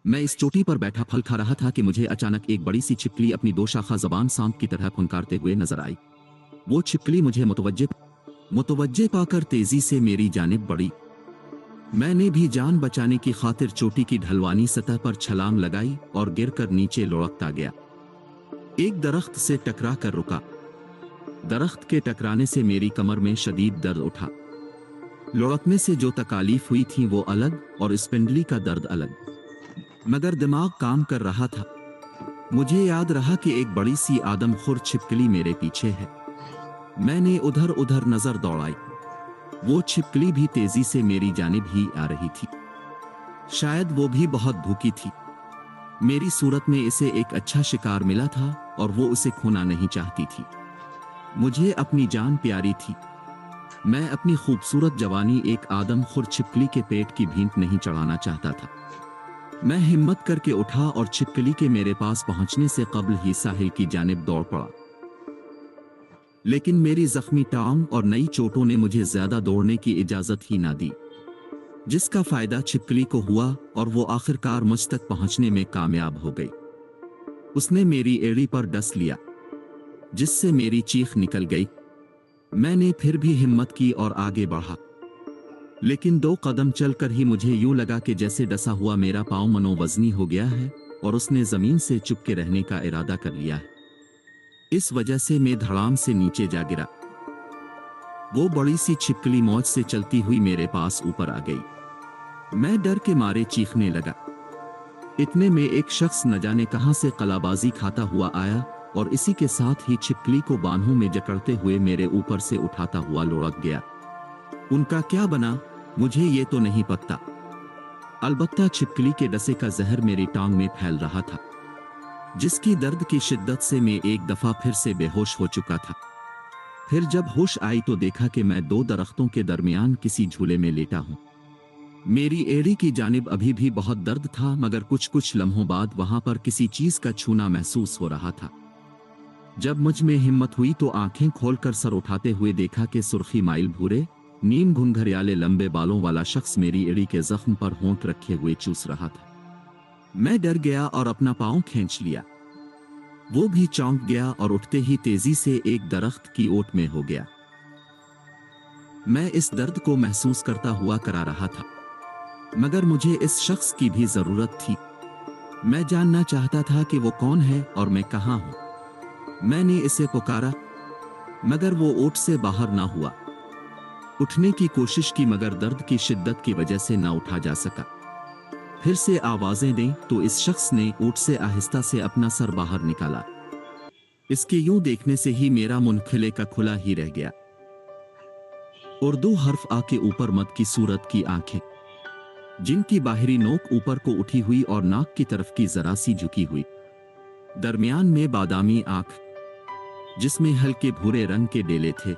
मैं इस चोटी पर बैठा फल खा रहा था कि मुझे अचानक एक बड़ी सी छिपकली अपनी दो शाखा जबान सांप की तरह फुनकारते हुए नजर आई। वो छिपकली मुझे मुतवज्जे पाकर तेजी से मेरी जानिब बढ़ी। मैंने भी जान बचाने की खातिर चोटी की ढलवानी सतह पर छलांग लगाई और गिरकर नीचे लुढ़कता गया। एक दरख्त से टकरा कर रुका। दरख्त के टकराने से मेरी कमर में शदीद दर्द उठा। लुढ़कने से जो तकालीफ हुई थी वो अलग और स्पिंडली का दर्द अलग, मगर दिमाग काम कर रहा था। मुझे याद रहा कि एक बड़ी सी आदमखोर छिपकली मेरे पीछे है। मैंने उधर उधर नजर दौड़ाई। वो छिपकली भी तेजी से मेरी जानिब ही आ रही थी। शायद वो भी बहुत भूखी थी। मेरी सूरत में इसे एक अच्छा शिकार मिला था और वो उसे खोना नहीं चाहती थी। मुझे अपनी जान प्यारी थी। मैं अपनी खूबसूरत जवानी एक आदमखोर छिपकली के पेट की भींत नहीं चढ़ाना चाहता था। मैं हिम्मत करके उठा और छिपकली के मेरे पास पहुंचने से कबल ही साहिल की जानिब दौड़ पड़ा। लेकिन मेरी जख्मी टांग और नई चोटों ने मुझे ज्यादा दौड़ने की इजाजत ही ना दी, जिसका फायदा छिपकली को हुआ और वो आखिरकार मुझ तक पहुंचने में कामयाब हो गई। उसने मेरी एड़ी पर डस लिया, जिससे मेरी चीख निकल गई। मैंने फिर भी हिम्मत की और आगे बढ़ा, लेकिन 2 कदम चलकर ही मुझे यूं लगा कि जैसे डसा हुआ मेरा पांव मनोवजनी हो गया है और उसने जमीन से चुपके रहने का इरादा कर लिया है। इस वजह से मैं धड़ाम से नीचे जा गिरा। वो बड़ी सी छिपकली मौज से चलती हुई मेरे पास ऊपर आ गई। मैं डर के मारे चीखने लगा। इतने में एक शख्स न जाने कहां से कलाबाजी खाता हुआ आया और इसी के साथ ही छिपकली को बाहों में जकड़ते हुए मेरे ऊपर से उठाता हुआ लुढ़क गया। उनका क्या बना मुझे ये तो नहीं पता। अलबत्ता छिपकली के डसे का जहर मेरी टांग में फैल रहा था, जिसकी दर्द की शिद्दत से मैं एक दफा फिर से बेहोश हो चुका था। फिर जब होश आई तो देखा कि मैं 2 दरख्तों के दरमियान किसी झूले में लेटा हूं। मेरी एड़ी की जानिब अभी भी बहुत दर्द था, मगर कुछ लम्हों बाद वहां पर किसी चीज का छूना महसूस हो रहा था। जब मुझ में हिम्मत हुई तो आंखें खोलकर सर उठाते हुए देखा कि सुर्खी माइल भूरे नीम घुंघरियाले लंबे बालों वाला शख्स मेरी एड़ी के जख्म पर होंठ रखे हुए चूस रहा था। मैं डर गया और अपना पांव खींच लिया। वो भी चौंक गया और उठते ही तेजी से एक दरख्त की ओट में हो गया। मैं इस दर्द को महसूस करता हुआ करा रहा था, मगर मुझे इस शख्स की भी जरूरत थी। मैं जानना चाहता था कि वो कौन है और मैं कहां हूं। मैंने इसे पुकारा, मगर वो ओट से बाहर ना हुआ। उठने की कोशिश की, मगर दर्द की शिद्दत की वजह से ना उठा जा सका। फिर से आवाजें दी तो इस शख्स ने ओट से आहिस्ता से अपना सर बाहर निकाला। इसके यूं देखने से ही मेरा मुंह खिले का खुला ही रह गया। उर्दू हर्फ आ के ऊपर मद की सूरत की आंखें, जिनकी बाहरी नोक ऊपर को उठी हुई और नाक की तरफ की जरा सी झुकी हुई। दरमियान में बादामी आंख, जिसमें हल्के भूरे रंग के डेले थे।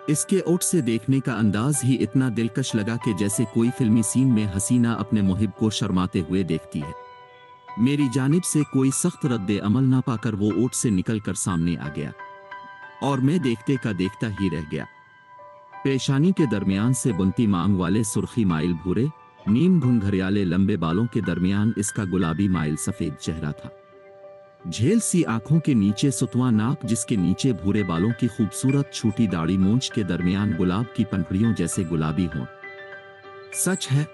इसके ओठ से देखने का अंदाज ही इतना दिलकश लगा कि जैसे कोई फिल्मी सीन में हसीना अपने मुहिब को शर्माते हुए देखती है। मेरी जानिब से कोई सख्त रद्दे अमल ना पाकर वो ओठ से निकलकर सामने आ गया और मैं देखते का देखता ही रह गया। पेशानी के दरमियान से बुनती मांग वाले सुर्खी माइल भूरे नीम घुंघरियाले लंबे बालों के दरमियान इसका गुलाबी माइल सफेद चेहरा था। झेल सी आंखों के नीचे सुतवा नाक, जिसके नीचे भूरे बालों की खूबसूरत छोटी दाढ़ी, मूंछ के दरमियान गुलाब की पंखुड़ियों जैसे गुलाबी हों। सच है,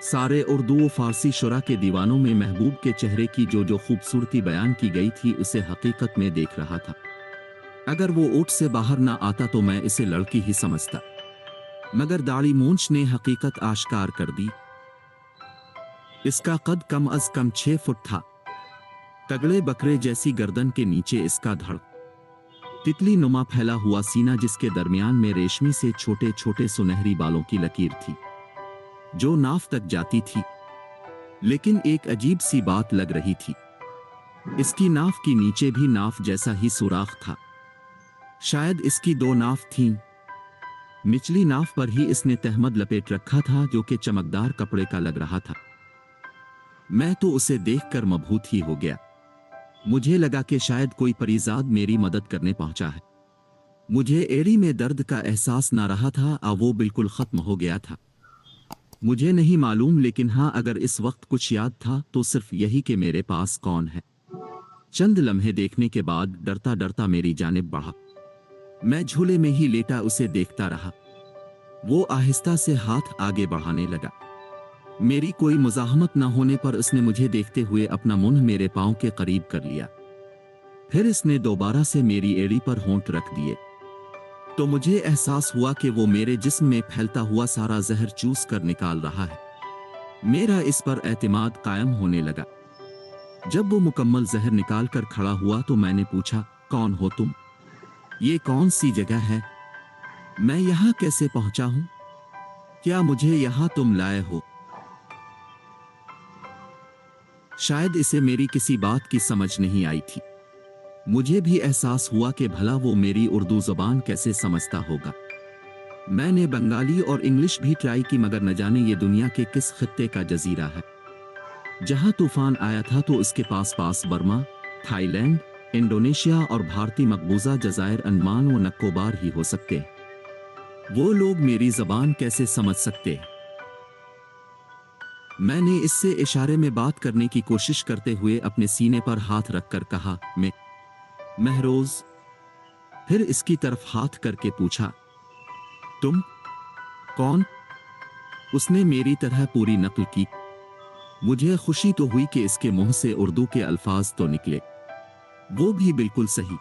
सारे उर्दू व फारसी शुरा के दीवानों में महबूब के चेहरे की जो खूबसूरती बयान की गई थी, उसे हकीकत में देख रहा था। अगर वो ओट से बाहर ना आता तो मैं इसे लड़की ही समझता, मगर दाढ़ी मूंछ ने हकीकत आश्कार कर दी। इसका कद कम अज कम 6 फुट था। तगड़े बकरे जैसी गर्दन के नीचे इसका धड़, तितली नुमा फैला हुआ सीना, जिसके दरमियान में रेशमी से छोटे छोटे सुनहरी बालों की लकीर थी जो नाफ तक जाती थी। लेकिन एक अजीब सी बात लग रही थी, इसकी नाफ की नीचे भी नाफ जैसा ही सुराख था। शायद इसकी 2 नाफ थीं। निचली नाफ पर ही इसने तहमद लपेट रखा था, जो कि चमकदार कपड़े का लग रहा था। मैं तो उसे देखकर मबहूत ही हो गया। मुझे लगा कि शायद कोई परीजाद मेरी मदद करने पहुंचा है। मुझे एड़ी में दर्द का एहसास ना रहा था, वो बिल्कुल खत्म हो गया था। मुझे नहीं मालूम, लेकिन हाँ, अगर इस वक्त कुछ याद था तो सिर्फ यही कि मेरे पास कौन है। चंद लम्हे देखने के बाद डरता डरता मेरी जानिब बढ़ा। मैं झूले में ही लेटा उसे देखता रहा। वो आहिस्ता से हाथ आगे बढ़ाने लगा। मेरी कोई मुज़ाहमत न होने पर उसने मुझे देखते हुए अपना मुंह मेरे पांव के करीब कर लिया। फिर इसने दोबारा से मेरी एड़ी पर होंठ रख दिए तो मुझे एहसास हुआ कि वो मेरे जिस्म में फैलता हुआ सारा जहर चूस कर निकाल रहा है। मेरा इस पर एतमाद कायम होने लगा। जब वो मुकम्मल जहर निकाल कर खड़ा हुआ तो मैंने पूछा, कौन हो तुम? ये कौन सी जगह है? मैं यहाँ कैसे पहुंचा हूं? क्या मुझे यहाँ तुम लाए हो? शायद इसे मेरी किसी बात की समझ नहीं आई थी। मुझे भी एहसास हुआ कि भला वो मेरी उर्दू ज़बान कैसे समझता होगा। मैंने बंगाली और इंग्लिश भी ट्राई की, मगर न जाने ये दुनिया के किस खित्ते का जजीरा है। जहां तूफान आया था तो उसके पास पास बर्मा, थाईलैंड, इंडोनेशिया और भारतीय मकबूजा जजायर अंडमान व निकोबार ही हो सकते हैं। वो लोग मेरी ज़बान कैसे समझ सकते हैं? मैंने इससे इशारे में बात करने की कोशिश करते हुए अपने सीने पर हाथ रखकर कहा, मैं महरोज। फिर इसकी तरफ हाथ करके पूछा, तुम कौन? उसने मेरी तरह पूरी नकल की। मुझे खुशी तो हुई कि इसके मुंह से उर्दू के अल्फाज तो निकले, वो भी बिल्कुल सही।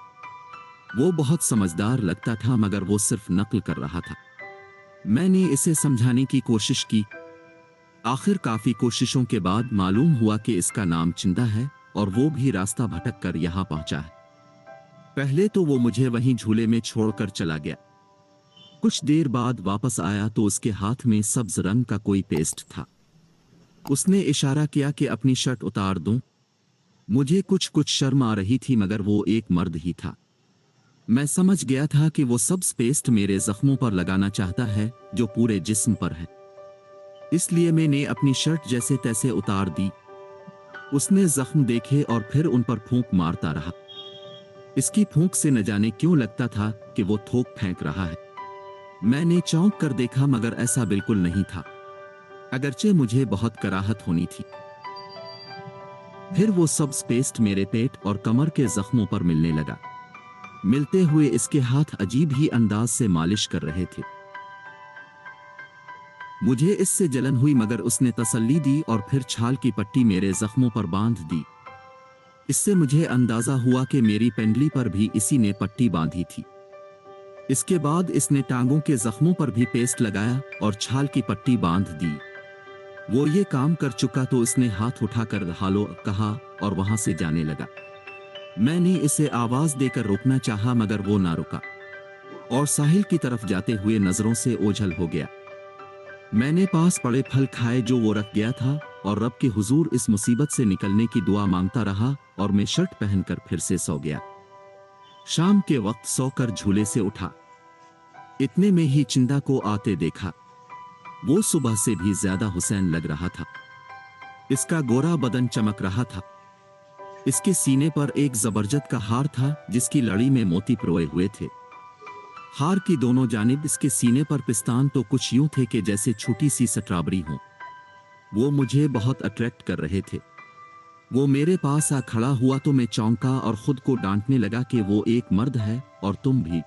वो बहुत समझदार लगता था, मगर वो सिर्फ नकल कर रहा था। मैंने इसे समझाने की कोशिश की। आखिर काफी कोशिशों के बाद मालूम हुआ कि इसका नाम चिंदा है और वो भी रास्ता भटक कर यहां पहुंचा है। पहले तो वो मुझे वहीं झूले में छोड़कर चला गया। कुछ देर बाद वापस आया तो उसके हाथ में सब्ज रंग का कोई पेस्ट था। उसने इशारा किया कि अपनी शर्ट उतार दूं। मुझे कुछ शर्म आ रही थी, मगर वो एक मर्द ही था। मैं समझ गया था कि वो सब्ज पेस्ट मेरे जख्मों पर लगाना चाहता है जो पूरे जिस्म पर है। इसलिए मैंने अपनी शर्ट जैसे तैसे उतार दी। उसने जख्म देखे और फिर उन पर फूंक मारता रहा। इसकी फूंक से न जाने क्यों लगता था कि वो थोक फेंक रहा है। मैंने चौंक कर देखा, मगर ऐसा बिल्कुल नहीं था, अगरचे मुझे बहुत कराहत होनी थी। फिर वो सब्ज पेस्ट मेरे पेट और कमर के जख्मों पर मिलने लगा। मिलते हुए इसके हाथ अजीब ही अंदाज से मालिश कर रहे थे। मुझे इससे जलन हुई, मगर उसने तसल्ली दी और फिर छाल की पट्टी मेरे जख्मों पर बांध दी। इससे मुझे अंदाजा हुआ कि मेरी पेंडली पर भी इसी ने पट्टी बांधी थी। इसके बाद इसने टांगों के जख्मों पर भी पेस्ट लगाया और छाल की पट्टी बांध दी। वो ये काम कर चुका तो इसने हाथ उठाकर हालो कहा और वहां से जाने लगा। मैंने इसे आवाज देकर रोकना चाहा, मगर वो ना रुका और साहिल की तरफ जाते हुए नजरों से ओझल हो गया। मैंने पास पड़े फल खाए जो वो रख गया था और रब के हुजूर इस मुसीबत से निकलने की दुआ मांगता रहा और मैं शर्ट पहनकर फिर से सो गया। शाम के वक्त सोकर झूले से उठा। इतने में ही चिंदा को आते देखा। वो सुबह से भी ज्यादा हुसैन लग रहा था। इसका गोरा बदन चमक रहा था। इसके सीने पर एक जबरदस्त का हार था जिसकी लड़ी में मोती पिरोए हुए थे। हार की दोनों जानिब इसके सीने पर पिस्तान तो कुछ यूं थे कि जैसे छोटी सी स्ट्रॉबेरी हो। वो मुझे बहुत अट्रैक्ट कर रहे थे। वो मेरे पास आ खड़ा हुआ तो मैं चौंका और खुद को डांटने लगा कि वो एक मर्द है और तुम भी,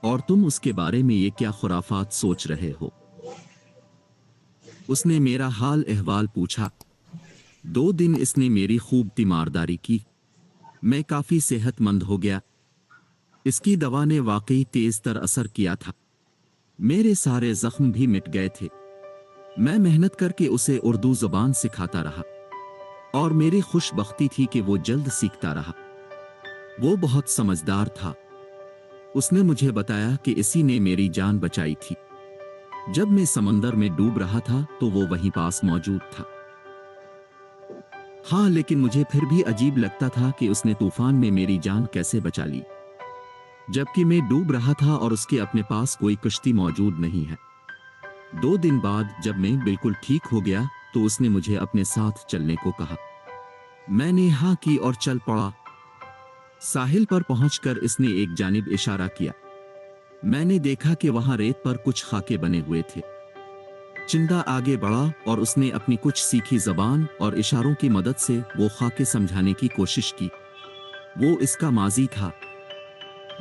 और तुम उसके बारे में ये क्या खुराफात सोच रहे हो। उसने मेरा हाल अहवाल पूछा। 2 दिन इसने मेरी खूब तीमारदारी की। मैं काफी सेहतमंद हो गया। इसकी दवा ने वाकई तेज तर असर किया था। मेरे सारे जख्म भी मिट गए थे। मैं मेहनत करके उसे उर्दू ज़बान सिखाता रहा और मेरी खुशबख्ती थी कि वो जल्द सीखता रहा। वो बहुत समझदार था। उसने मुझे बताया कि इसी ने मेरी जान बचाई थी। जब मैं समंदर में डूब रहा था तो वो वहीं पास मौजूद था। हाँ, लेकिन मुझे फिर भी अजीब लगता था कि उसने तूफान में मेरी जान कैसे बचा ली, जबकि मैं डूब रहा था और उसके अपने पास कोई कश्ती मौजूद नहीं है। 2 दिन बाद जब मैं बिल्कुल ठीक हो गया तो उसने मुझे अपने साथ चलने को कहा। मैंने हाँ की और चल पड़ा। साहिल पर पहुंचकर इसने एक जानिब इशारा किया। मैंने देखा कि वहां रेत पर कुछ खाके बने हुए थे। चिंता आगे बढ़ा और उसने अपनी कुछ सीखी जबान और इशारों की मदद से वो खाके समझाने की कोशिश की। वो इसका माजी था।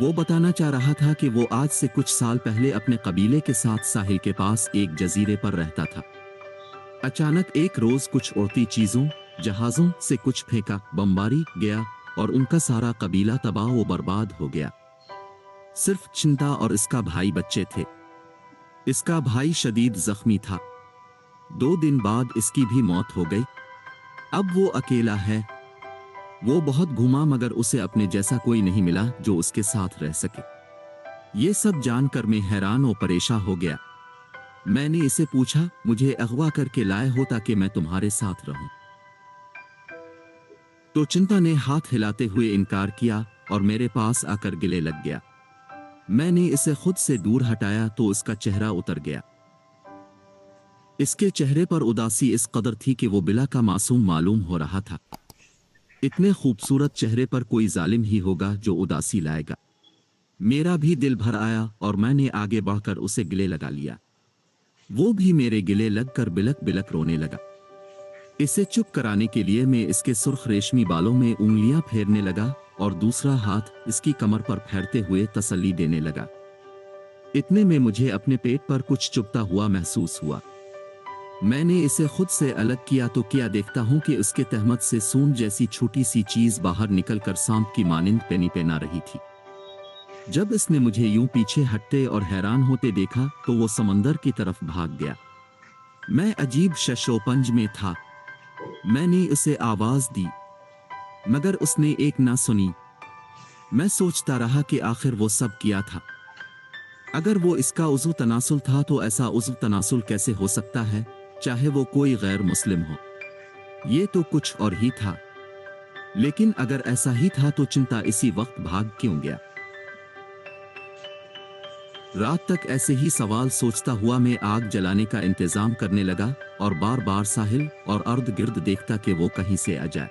वो बताना चाह रहा था कि वो आज से कुछ साल पहले अपने कबीले के साथ साहिल के पास एक जजीरे पर रहता था। अचानक एक रोज कुछ उड़ती चीजों, जहाजों से कुछ फेंका बमबारी गया और उनका सारा कबीला तबाह व बर्बाद हो गया। सिर्फ चिंता और इसका भाई बच्चे थे। इसका भाई शदीद जख्मी था। 2 दिन बाद इसकी भी मौत हो गई। अब वो अकेला है। वो बहुत घूमा मगर उसे अपने जैसा कोई नहीं मिला जो उसके साथ रह सके। ये सब जानकर मैं हैरान और परेशान हो गया। मैंने इसे पूछा, मुझे अगवा करके लाए हो ताकि मैं तुम्हारे साथ रहूं? तो चिंता ने हाथ हिलाते हुए इनकार किया और मेरे पास आकर गिले लग गया। मैंने इसे खुद से दूर हटाया तो उसका चेहरा उतर गया। इसके चेहरे पर उदासी इस कदर थी कि वो बिला का मासूम मालूम हो रहा था। इतने खूबसूरत चेहरे पर कोई जालिम ही होगा जो उदासी लाएगा। मेरा भी दिल भर आया और मैंने आगे बढ़कर उसे गले लगा लिया। वो भी मेरे गिले लगकर बिलक बिलक रोने लगा। इसे चुप कराने के लिए मैं इसके सुर्ख रेशमी बालों में उंगलियां फेरने लगा और दूसरा हाथ इसकी कमर पर फेरते हुए तसल्ली देने लगा। इतने में मुझे अपने पेट पर कुछ चुभता हुआ महसूस हुआ। मैंने इसे खुद से अलग किया तो क्या देखता हूं कि उसके तहमत से सूंड जैसी छोटी सी चीज बाहर निकलकर सांप की मानिंद पेनी पेना रही थी। जब इसने मुझे यूं पीछे हटते और हैरान होते देखा तो वो समंदर की तरफ भाग गया। मैं अजीब शशोपंज में था। मैंने उसे आवाज दी मगर उसने एक ना सुनी। मैं सोचता रहा कि आखिर वो सब किया था। अगर वो इसका उज़्व तनासुल था तो ऐसा उज़्व तनासुल कैसे हो सकता है, चाहे वो कोई गैर मुस्लिम हो। ये तो कुछ और ही था। लेकिन अगर ऐसा ही था तो चिंता इसी वक्त भाग क्यों गया? रात तक ऐसे ही सवाल सोचता हुआ मैं आग जलाने का इंतजाम करने लगा और बार बार साहिल और अर्द गिर्द देखता कि वो कहीं से आ जाए।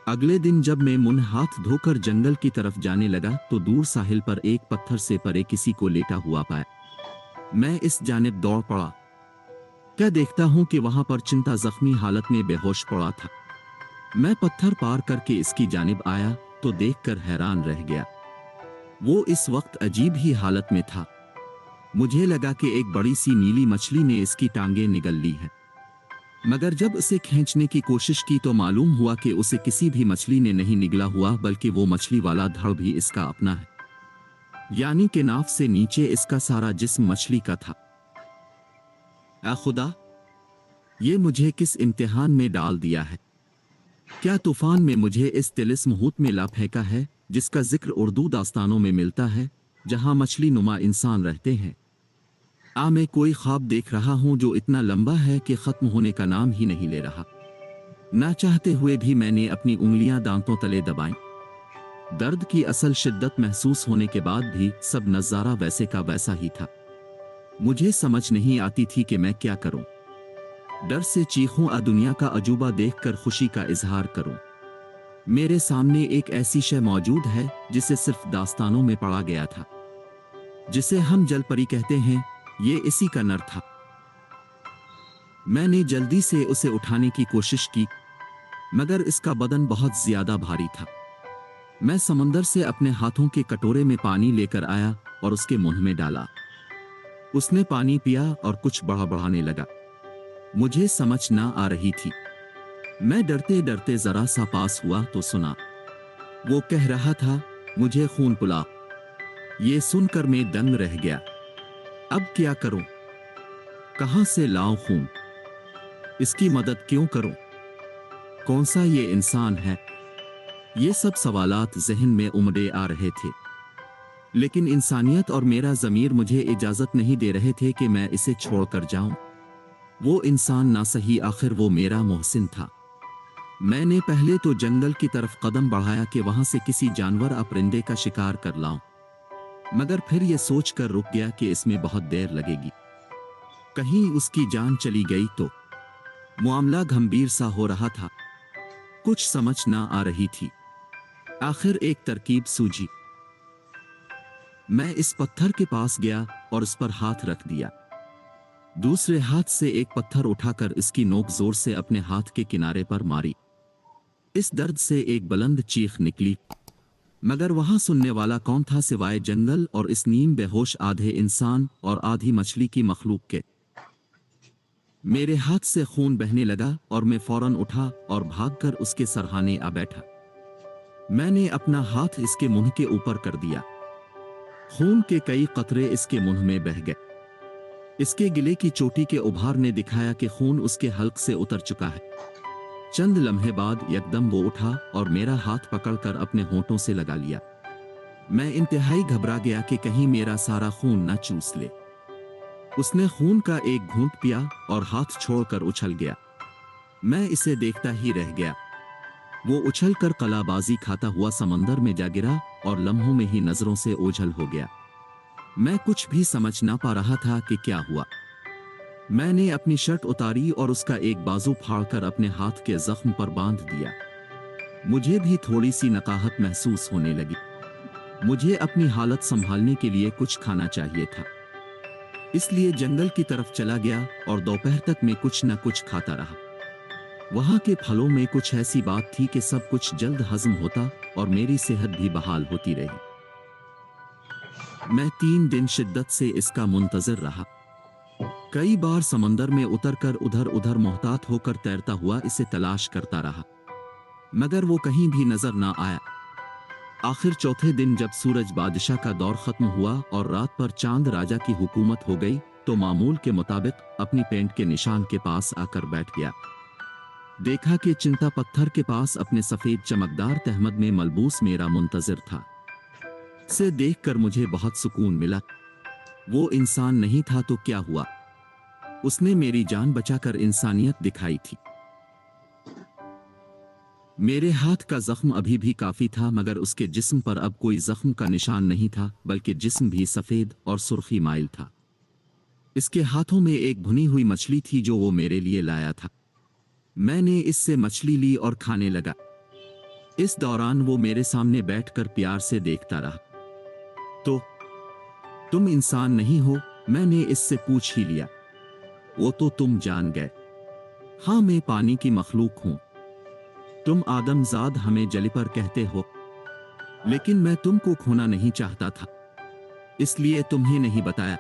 अगले दिन जब मैं मुंह हाथ धोकर जंगल की तरफ जाने लगा तो दूर साहिल पर एक पत्थर से परे किसी को लेटा हुआ पाया। मैं इस जानिब दौड़ पड़ा। क्या देखता हूं कि वहां पर चिंता जख्मी हालत में बेहोश पड़ा था। मैं पत्थर पार करके इसकी जानिब आया तो देखकर हैरान रह गया। वो इस वक्त अजीब ही हालत में था। मुझे लगा कि एक बड़ी सी नीली मछली ने इसकी टांगें निगल ली है। मगर जब उसे खींचने की कोशिश की तो मालूम हुआ कि उसे किसी भी मछली ने नहीं निगला हुआ, बल्कि वो मछली वाला धड़ भी इसका अपना है। यानी कि नाव से नीचे इसका सारा जिस्म मछली का था। आ खुदा, ये मुझे किस इम्तिहान में डाल दिया है? क्या तूफान में मुझे इस तिलिस्म हूत में ला फेंका है जिसका जिक्र उर्दू दास्तानों में मिलता है, जहां मछली नुमा इंसान रहते हैं। मैं कोई ख्वाब देख रहा हूं जो इतना लंबा है कि खत्म होने का नाम ही नहीं ले रहा। ना चाहते हुए भी मैंने अपनी उंगलियां दांतों तले दबाईं। दर्द की असल शिद्दत महसूस होने के बाद भी सब नजारा वैसे का वैसा ही था। मुझे समझ नहीं आती थी कि मैं क्या करूं। डर से चीखूं या दुनिया का अजूबा देखकर खुशी का इजहार करूं। मेरे सामने एक ऐसी शय मौजूद है जिसे सिर्फ दास्तानों में पढ़ा गया था, जिसे हम जलपरी कहते हैं। ये इसी का नर था। मैंने जल्दी से उसे उठाने की कोशिश की मगर इसका बदन बहुत ज्यादा भारी था। मैं समंदर से अपने हाथों के कटोरे में पानी लेकर आया और उसके मुंह में डाला। उसने पानी पिया और कुछ बड़बड़ाने लगा। मुझे समझ ना आ रही थी। मैं डरते डरते जरा सा पास हुआ तो सुना वो कह रहा था, मुझे खून पिला। ये सुनकर मैं दंग रह गया। अब क्या करूं? कहां से लाऊं खून? इसकी मदद क्यों करूं? कौन सा ये इंसान है? ये सब सवालात जहन में उमड़े आ रहे थे, लेकिन इंसानियत और मेरा ज़मीर मुझे इजाजत नहीं दे रहे थे कि मैं इसे छोड़कर जाऊं। वो इंसान ना सही, आखिर वो मेरा मोहसिन था। मैंने पहले तो जंगल की तरफ कदम बढ़ाया कि वहां से किसी जानवर या परिंदे का शिकार कर लाऊं, मगर फिर यह सोचकर रुक गया कि इसमें बहुत देर लगेगी। कहीं उसकी जान चली गई तो। मामला गंभीर सा हो रहा था। कुछ समझ ना आ रही थी। आखिर एक तरकीब सूझी। मैं इस पत्थर के पास गया और उस पर हाथ रख दिया। दूसरे हाथ से एक पत्थर उठाकर इसकी नोक जोर से अपने हाथ के किनारे पर मारी। इस दर्द से एक बुलंद चीख निकली, मगर वहां सुनने वाला कौन था सिवाय जंगल और इस नीम बेहोश आधे इंसान और आधी मछली की मखलूक के। मेरे हाथ से खून बहने लगा और मैं फौरन उठा और भागकर उसके सरहाने आ बैठा। मैंने अपना हाथ इसके मुंह के ऊपर कर दिया। खून के कई कतरे इसके मुंह में बह गए। इसके गिले की चोटी के उभार ने दिखाया कि खून उसके हल्क से उतर चुका है। चंद लम्हे बाद यकदम वो उठा और मेरा हाथ पकड़कर अपने होंठों से लगा लिया। मैं इंतहाई घबरा गया कि कहीं मेरा सारा खून न चूस ले। उसने खून का एक घूंट पिया और हाथ छोड़कर उछल गया। मैं इसे देखता ही रह गया। वो उछलकर कलाबाजी खाता हुआ समंदर में जा गिरा और लम्हों में ही नजरों से ओझल हो गया। मैं कुछ भी समझ ना पा रहा था कि क्या हुआ। मैंने अपनी शर्ट उतारी और उसका एक बाजू फाड़कर अपने हाथ के जख्म पर बांध दिया। मुझे भी थोड़ी सी नकाहत महसूस होने लगी। मुझे अपनी हालत संभालने के लिए कुछ खाना चाहिए था, इसलिए जंगल की तरफ चला गया और दोपहर तक मैं कुछ न कुछ खाता रहा। वहां के फलों में कुछ ऐसी बात थी कि सब कुछ जल्द हजम होता और मेरी सेहत भी बहाल होती रही। मैं 3 दिन शिद्दत से इसका मुंतजर रहा। कई बार समंदर में उतरकर उधर उधर मोहतात होकर तैरता हुआ इसे तलाश करता रहा, मगर वो कहीं भी नजर ना आया। आखिर चौथे दिन जब सूरज बादशाह का दौर खत्म हुआ और रात पर चांद राजा की हुकूमत हो गई, तो मामूल के मुताबिक अपनी पेंट के निशान के पास आकर बैठ गया। देखा कि चिंता पत्थर के पास अपने सफेद चमकदार तहमद में मलबूस मेरा मुंतजिर था। से देखकर मुझे बहुत सुकून मिला। वो इंसान नहीं था तो क्या हुआ, उसने मेरी जान बचाकर इंसानियत दिखाई थी। मेरे हाथ का जख्म अभी भी काफी था, मगर उसके जिस्म पर अब कोई जख्म का निशान नहीं था, बल्कि जिस्म भी सफेद और सुर्खी माइल था। इसके हाथों में एक भुनी हुई मछली थी जो वो मेरे लिए लाया था। मैंने इससे मछली ली और खाने लगा। इस दौरान वो मेरे सामने बैठकर प्यार से देखता रहा। तो तुम इंसान नहीं हो? मैंने इससे पूछ ही लिया। वो तो तुम जान गए। हाँ, मैं पानी की मखलूक हूं। तुम आदमजाद हमें जलिपर कहते हो, लेकिन मैं तुमको खोना नहीं चाहता था, इसलिए तुम्हें नहीं बताया।